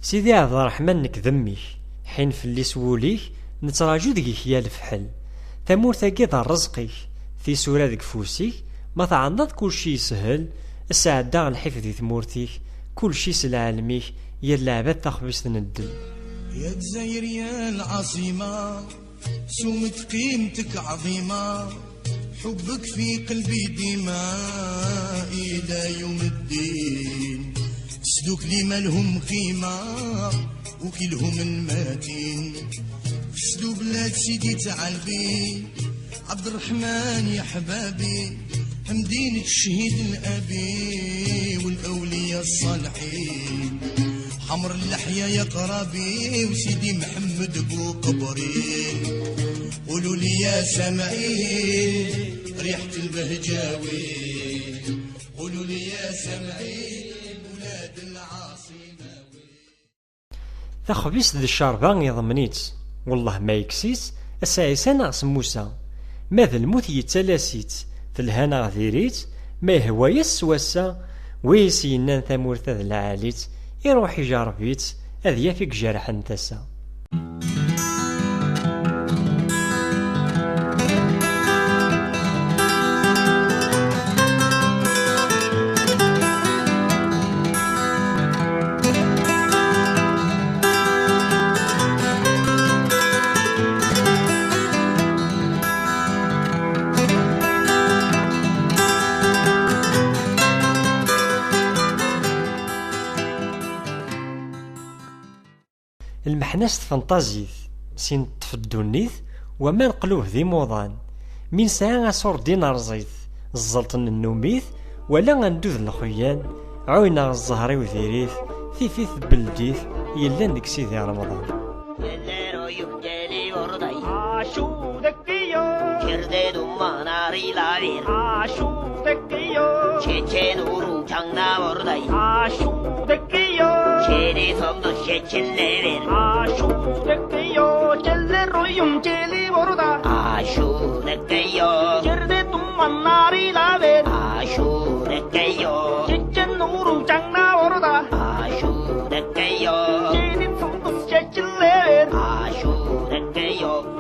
سيدي عبد الرحمن نك ذميك حين فلي سوليك نتراجو ديك يا الفحل ثمورتاكي ضر رزقك في سورة ديك فوسيك ما تعنض كل شي سهل السعادة الحفظ دي ثمورتيك كل شي سلعلميك يا اللعبات تخبز تندل يا جزاير يا العاصمة سمت قيمتك عظيمة حبك في قلبي ديما إلى يوم الدين سدوك لي مالهم قيمة وكلهم الماتين سدو بلاد سيدي تعالبي عبد الرحمن يا حبابي مدينة الشهيد الأبي والأولياء الصالحين حمر اللحية يا قرابي وسيدي محمد بو قبرين قولوا لي يا سامعين ريحة البهجاوي قولوا لي يا سامعين ولاد العاصمة تخبيس ذي الشربان يضمنيت والله ما يكسيت السايسان غس موسى ماذا الموت يتلاسيت تلهانا غذيريت ما يهوى يسوسا ويسينان ثمورت ذا العاليت يروح يجربيت أذ يافيك جارح انتسا المحناس فانتازيث سين تفدونيث وما نقلوه ذي موضان من ساعة صور دينار زيث الزلطن النوميث ولا غندوذ الخيان عوينا الزهري وذيريث في فيث بلديث يلان ديك سيدي رمضان يلانو يبجالي ورداي عاشو دكيو كرديدو ماناري لابير عاشو دكيو شيشينورو 장나 ورداي عاشو دكيو شيدي 섬도 셰친레벨 عاشو دكيو 젤레로용 젤리 ورداي عاشو دكيو كرديدو ماناري لابير عاشو دكيو شيشينورو 장나 ورداي عاشو دكيو شيدي 섬도 셰친레벨 عاشو دكيو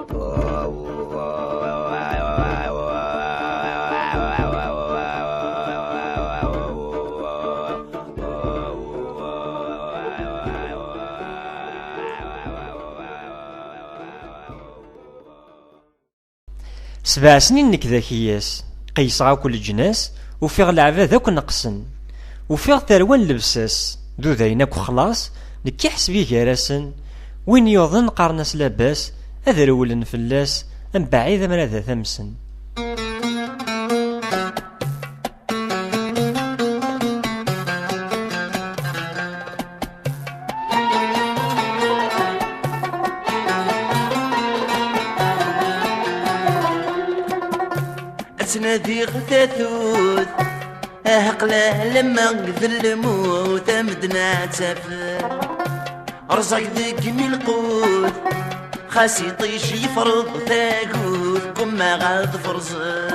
سبع سنين نك ذاكياس قيصعا كل جناس وفيغ العباد ذاك نقصن وفيغ تروان لبساس ذو ذايناك وخلاص نكي حسبي جارسن وين يوظن قارناس لاباس هذا رولن فلاس ام بعيد من هذا ثمسن تنادي غثاثوث أهقله لما قذل الموت أمدنا تسافر رزق ذيك من القوت خاسي طيش يفرض ثاقوث كما غاد فرزر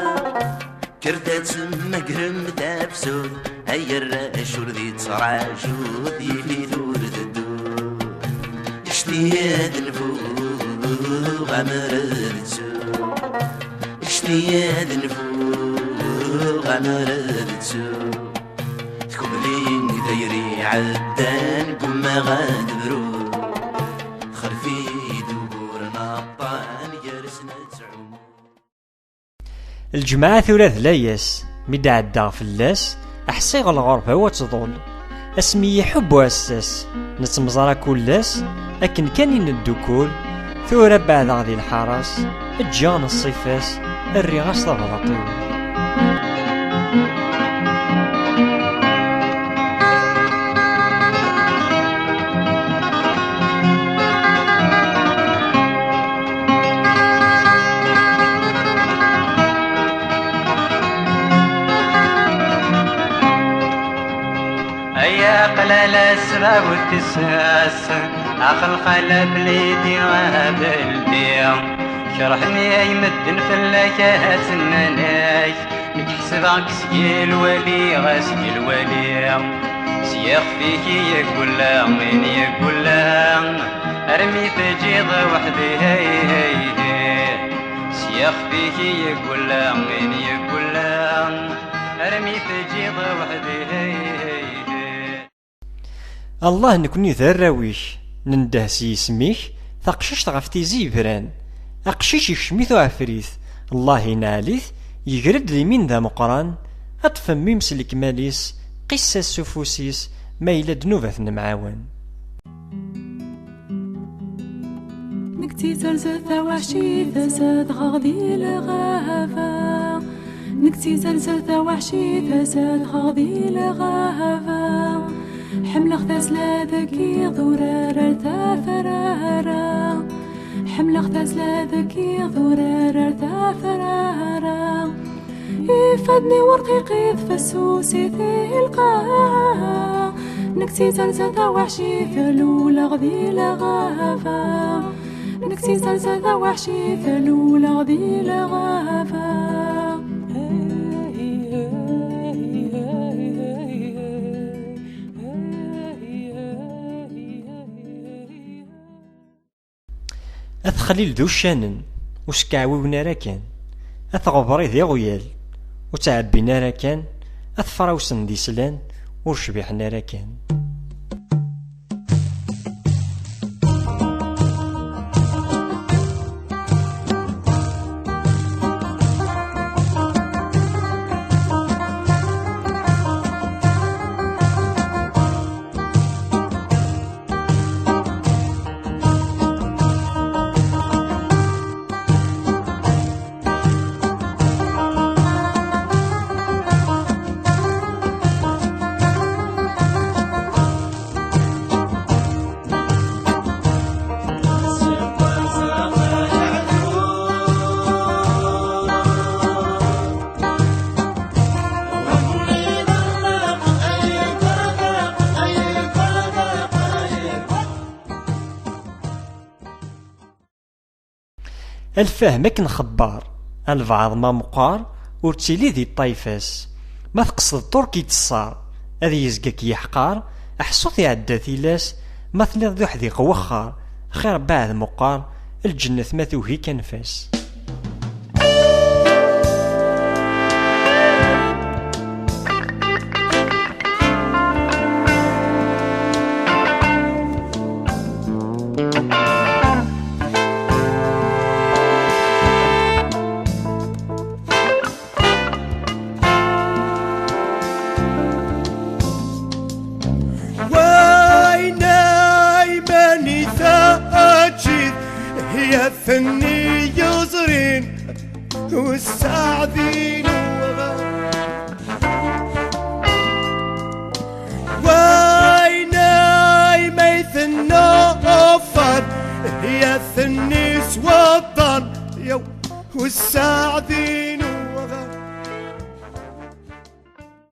كردات سما قرم تابسوث هيا الراشور ذي تصراجوث يفي ثور تدو اشتياد الفوق غمردتو اشتياد الفوق غمردتو تكملين دايري عدان كما غاد برو خلفي دورنا طان جالسنا تعوم الجماعة ثلاث لاياس مدى عدا فلاس أحسي الغربة وتضول اسمي يحب واساس نتمزرا كلاس لكن كان ندوكول ثورة بعد غادي الحراس الجان الصفاس الرغاس ضبطيو قلال السباب والتساس أخل خلب ليدي غابلدي شرحني يمدن في اللكات النلاك نكحسبك سيل ولي غسي الولي سياخ فيك يقول لا من يقول لا ارمي تجيض وحدي هي هي هي سياخ فيك يقول لا من يقول لا ارمي تجيض وحدي هي هي هي. الله نكوني ذراويش ننده سي اسميك تقششت غف تيزي فران أقشيش يشميثو عفريث الله يناليث يجرد لي من ذا مقران أطفم ميمسلك ماليس قصة سفوسيس ما إلا دنوبة معاون. نكتي زلزلة وحشي فساد غاضي لغافة نكتي زلزلة وحشي فساد غاضي لغافة حمل اختاس لا ذكي ضرارة تافرارا حمل اختاس لا ذكي ضرارة تافرارا يفادني ورقيقي فسوسي في القاعة نكتي زلزلة وحشي فلولا غذي لغافة نكتي زلزلة وحشي فلولا غذي لغافة. أثخليل ذو الشانن وسكعويونا راكان أثغبري ذي غيال وتعبينا راكان أثفراوسن دي سلان ورشبيحنا راكان. الفهم كن خبار البعض ما مقار ورتيلي ذي الطايفاس ما تقصد تركي تصار هذي يزقك يحقار احسوث يعدى ثيلاس ما ثنيض ذو حذيق وخار خير بعد مقار الجنة ما توهي كنفاس. يا فني يصرين والسعدين ويناي ميثنا أفر يا فني سوطن والسعدين